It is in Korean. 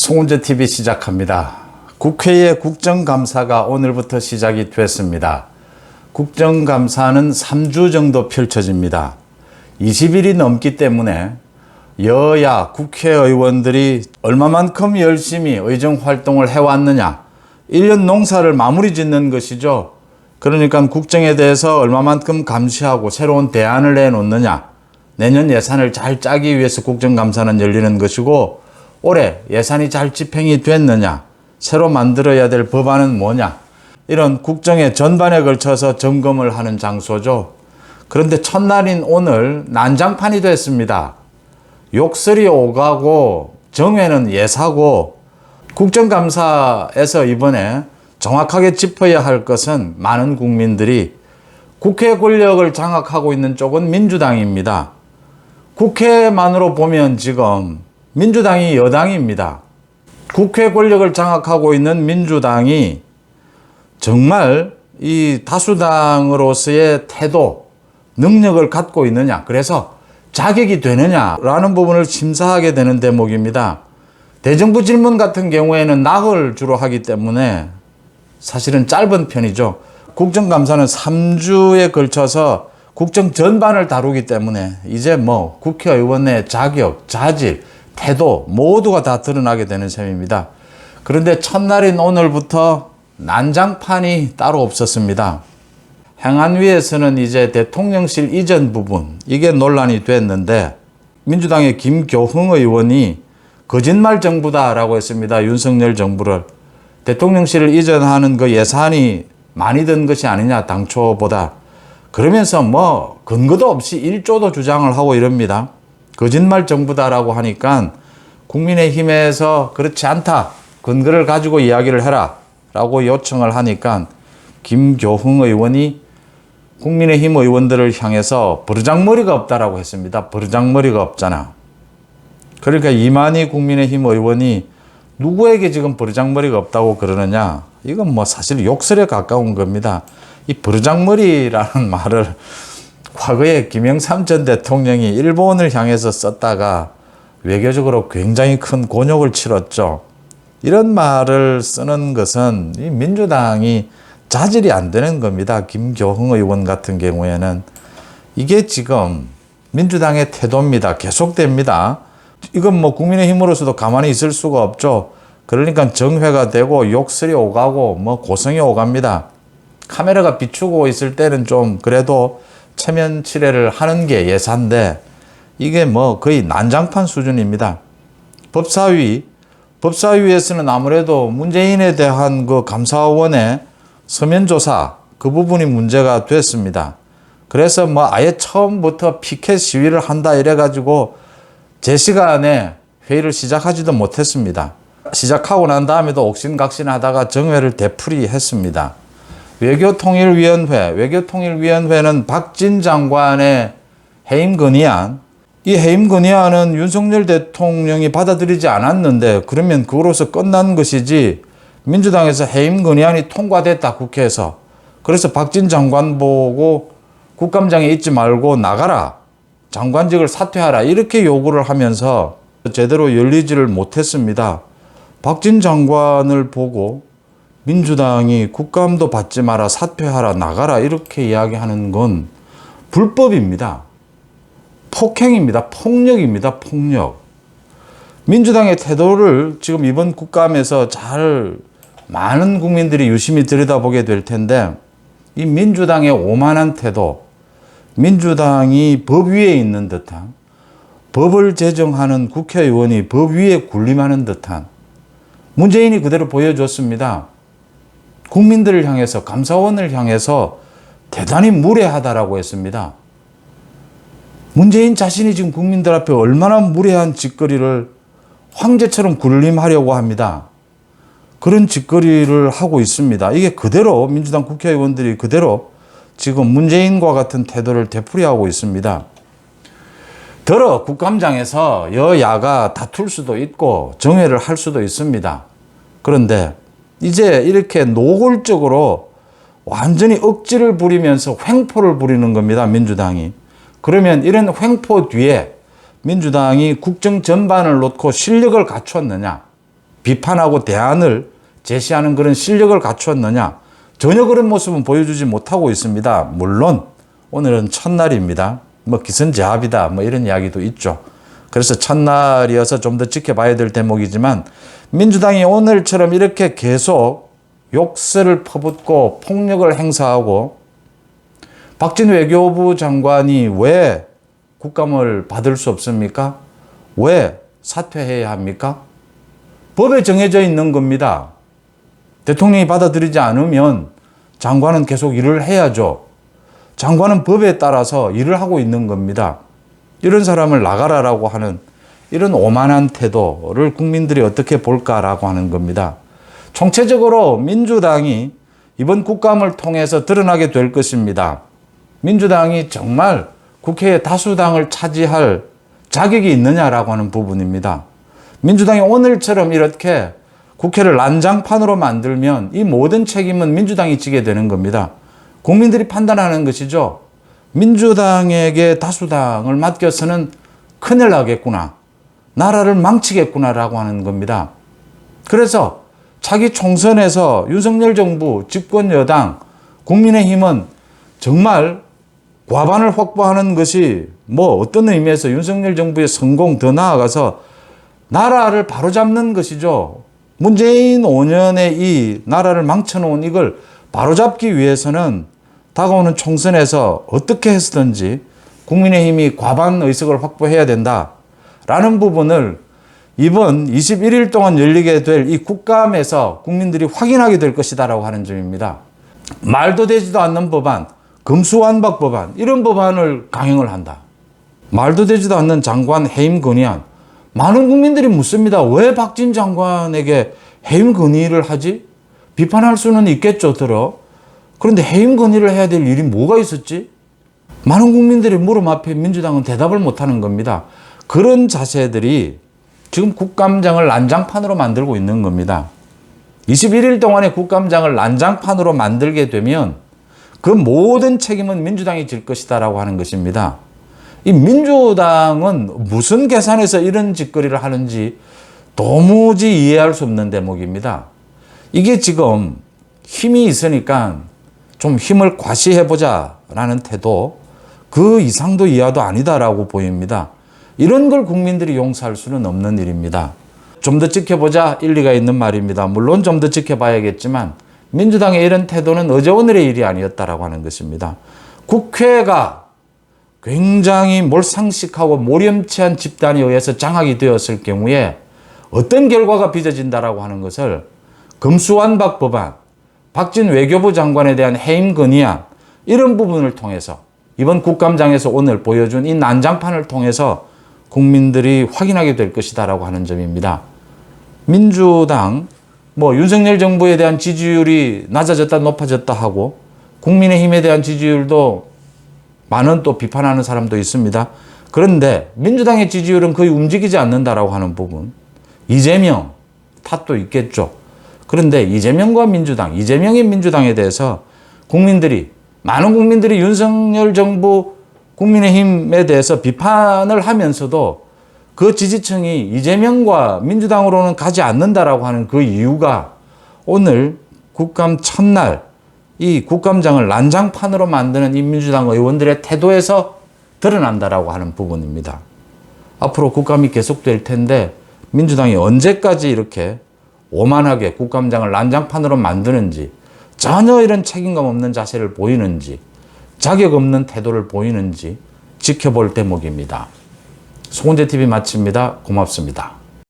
송은재TV 시작합니다. 국회의 국정감사가 오늘부터 시작이 됐습니다. 국정감사는 3주 정도 펼쳐집니다. 20일이 넘기 때문에 여야 국회의원들이 얼마만큼 열심히 의정활동을 해왔느냐, 1년 농사를 마무리 짓는 것이죠. 그러니까 국정에 대해서 얼마만큼 감시하고 새로운 대안을 내놓느냐, 내년 예산을 잘 짜기 위해서 국정감사는 열리는 것이고, 올해 예산이 잘 집행이 됐느냐, 새로 만들어야 될 법안은 뭐냐, 이런 국정의 전반에 걸쳐서 점검을 하는 장소죠. 그런데 첫날인 오늘 난장판이 됐습니다. 욕설이 오가고 정회는 예사고, 국정감사에서 이번에 정확하게 짚어야 할 것은 많은 국민들이 국회 권력을 장악하고 있는 쪽은 민주당입니다. 국회만으로 보면 지금 민주당이 여당입니다. 국회 권력을 장악하고 있는 민주당이 정말 이 다수당으로서의 태도, 능력을 갖고 있느냐, 그래서 자격이 되느냐라는 부분을 심사하게 되는 대목입니다. 대정부 질문 같은 경우에는 낙을 주로 하기 때문에 사실은 짧은 편이죠. 국정감사는 3주에 걸쳐서 국정 전반을 다루기 때문에 이제 국회의원의 자격, 자질, 태도 모두가 다 드러나게 되는 셈입니다. 그런데 첫날인 오늘부터 난장판이 따로 없었습니다. 행안위에서는 이제 대통령실 이전 부분, 이게 논란이 됐는데, 민주당의 김교흥 의원이 거짓말 정부다라고 했습니다. 윤석열 정부를. 대통령실을 이전하는 그 예산이 많이 든 것이 아니냐, 당초보다. 그러면서 근거도 없이 1조도 주장을 하고 이럽니다. 거짓말 정부다라고 하니까 국민의힘에서 그렇지 않다, 근거를 가지고 이야기를 해라 라고 요청을 하니까 김교흥 의원이 국민의힘 의원들을 향해서 버르장머리가 없다라고 했습니다. 버르장머리가 없잖아. 그러니까 이만희 국민의힘 의원이 누구에게 지금 버르장머리가 없다고 그러느냐, 이건 사실 욕설에 가까운 겁니다. 이 버르장머리라는 말을 과거에 김영삼 전 대통령이 일본을 향해서 썼다가 외교적으로 굉장히 큰 곤욕을 치렀죠. 이런 말을 쓰는 것은 이 민주당이 자질이 안 되는 겁니다. 김교흥 의원 같은 경우에는. 이게 지금 민주당의 태도입니다. 계속됩니다. 이건 국민의힘으로서도 가만히 있을 수가 없죠. 그러니까 정회가 되고 욕설이 오가고 고성이 오갑니다. 카메라가 비추고 있을 때는 좀 그래도 체면 치레를 하는 게 예사인데, 이게 거의 난장판 수준입니다. 법사위에서는 아무래도 문재인에 대한 그 감사원의 서면조사, 그 부분이 문제가 됐습니다. 그래서 아예 처음부터 피켓 시위를 한다 이래가지고 제 시간에 회의를 시작하지도 못했습니다. 시작하고 난 다음에도 옥신각신 하다가 정회를 되풀이했습니다. 외교통일위원회는 박진 장관의 해임 건의안, 이 해임 건의안은 윤석열 대통령이 받아들이지 않았는데, 그러면 그거로서 끝난 것이지, 민주당에서 해임 건의안이 통과됐다, 국회에서. 그래서 박진 장관 보고 국감장에 있지 말고 나가라, 장관직을 사퇴하라, 이렇게 요구를 하면서 제대로 열리지를 못했습니다. 박진 장관을 보고 민주당이 국감도 받지 마라, 사퇴하라, 나가라 이렇게 이야기하는 건 불법입니다. 폭행입니다. 폭력입니다. 폭력. 민주당의 태도를 지금 이번 국감에서 잘 많은 국민들이 유심히 들여다보게 될 텐데, 이 민주당의 오만한 태도, 민주당이 법 위에 있는 듯한, 법을 제정하는 국회의원이 법 위에 군림하는 듯한, 문재인이 그대로 보여줬습니다. 국민들을 향해서, 감사원을 향해서 대단히 무례하다라고 했습니다. 문재인 자신이 지금 국민들 앞에 얼마나 무례한 짓거리를 황제처럼 군림하려고 합니다. 그런 짓거리를 하고 있습니다. 이게 그대로 민주당 국회의원들이 그대로 지금 문재인과 같은 태도를 되풀이하고 있습니다. 더러 국감장에서 여야가 다툴 수도 있고 정회를 할 수도 있습니다. 그런데 이제 이렇게 노골적으로 완전히 억지를 부리면서 횡포를 부리는 겁니다, 민주당이. 그러면 이런 횡포 뒤에 민주당이 국정 전반을 놓고 실력을 갖췄느냐, 비판하고 대안을 제시하는 그런 실력을 갖추었느냐? 전혀 그런 모습은 보여주지 못하고 있습니다. 물론 오늘은 첫날입니다. 뭐 기선제압이다 뭐 이런 이야기도 있죠. 그래서 첫날이어서 좀 더 지켜봐야 될 대목이지만 민주당이 오늘처럼 이렇게 계속 욕설을 퍼붓고 폭력을 행사하고 박진 외교부 장관이 왜 국감을 받을 수 없습니까? 왜 사퇴해야 합니까? 법에 정해져 있는 겁니다. 대통령이 받아들이지 않으면 장관은 계속 일을 해야죠. 장관은 법에 따라서 일을 하고 있는 겁니다. 이런 사람을 나가라라고 하는 이런 오만한 태도를 국민들이 어떻게 볼까라고 하는 겁니다. 총체적으로 민주당이 이번 국감을 통해서 드러나게 될 것입니다. 민주당이 정말 국회의 다수당을 차지할 자격이 있느냐라고 하는 부분입니다. 민주당이 오늘처럼 이렇게 국회를 난장판으로 만들면 이 모든 책임은 민주당이 지게 되는 겁니다. 국민들이 판단하는 것이죠. 민주당에게 다수당을 맡겨서는 큰일 나겠구나. 나라를 망치겠구나라고 하는 겁니다. 그래서 차기 총선에서 윤석열 정부, 집권 여당, 국민의힘은 정말 과반을 확보하는 것이 뭐 어떤 의미에서 윤석열 정부의 성공 더 나아가서 나라를 바로잡는 것이죠. 문재인 5년의 이 나라를 망쳐놓은 이걸 바로잡기 위해서는 다가오는 총선에서 어떻게 해서든지 국민의힘이 과반 의석을 확보해야 된다라는 부분을 이번 21일 동안 열리게 될 이 국감에서 국민들이 확인하게 될 것이다라고 하는 점입니다. 말도 되지도 않는 법안, 금수완박 법안, 이런 법안을 강행을 한다. 말도 되지도 않는 장관 해임 건의안. 많은 국민들이 묻습니다. 왜 박진 장관에게 해임 건의를 하지? 비판할 수는 있겠죠, 그런데 해임 건의를 해야 될 일이 뭐가 있었지? 많은 국민들의 물음 앞에 민주당은 대답을 못하는 겁니다. 그런 자세들이 지금 국감장을 난장판으로 만들고 있는 겁니다. 21일 동안의 국감장을 난장판으로 만들게 되면 그 모든 책임은 민주당이 질 것이다라고 하는 것입니다. 이 민주당은 무슨 계산에서 이런 짓거리를 하는지 도무지 이해할 수 없는 대목입니다. 이게 지금 힘이 있으니까 좀 힘을 과시해보자라는 태도, 그 이상도 이하도 아니다라고 보입니다. 이런 걸 국민들이 용서할 수는 없는 일입니다. 좀 더 지켜보자, 일리가 있는 말입니다. 물론 좀 더 지켜봐야겠지만 민주당의 이런 태도는 어제 오늘의 일이 아니었다라고 하는 것입니다. 국회가 굉장히 몰상식하고 모렴치한 집단에 의해서 장악이 되었을 경우에 어떤 결과가 빚어진다라고 하는 것을 금수완박 법안, 박진 외교부 장관에 대한 해임 건의안, 이런 부분을 통해서 이번 국감장에서 오늘 보여준 이 난장판을 통해서 국민들이 확인하게 될 것이다라고 하는 점입니다. 민주당, 윤석열 정부에 대한 지지율이 낮아졌다 높아졌다 하고 국민의힘에 대한 지지율도 많은 또 비판하는 사람도 있습니다. 그런데 민주당의 지지율은 거의 움직이지 않는다라고 하는 부분, 이재명 탓도 있겠죠. 그런데 이재명과 민주당, 이재명의 민주당에 대해서 많은 국민들이 윤석열 정부 국민의힘에 대해서 비판을 하면서도 그 지지층이 이재명과 민주당으로는 가지 않는다라고 하는 그 이유가 오늘 국감 첫날 이 국감장을 난장판으로 만드는 이 민주당 의원들의 태도에서 드러난다라고 하는 부분입니다. 앞으로 국감이 계속될 텐데 민주당이 언제까지 이렇게 오만하게 국감장을 난장판으로 만드는지, 전혀 이런 책임감 없는 자세를 보이는지, 자격 없는 태도를 보이는지 지켜볼 대목입니다. 송은재TV 마칩니다. 고맙습니다.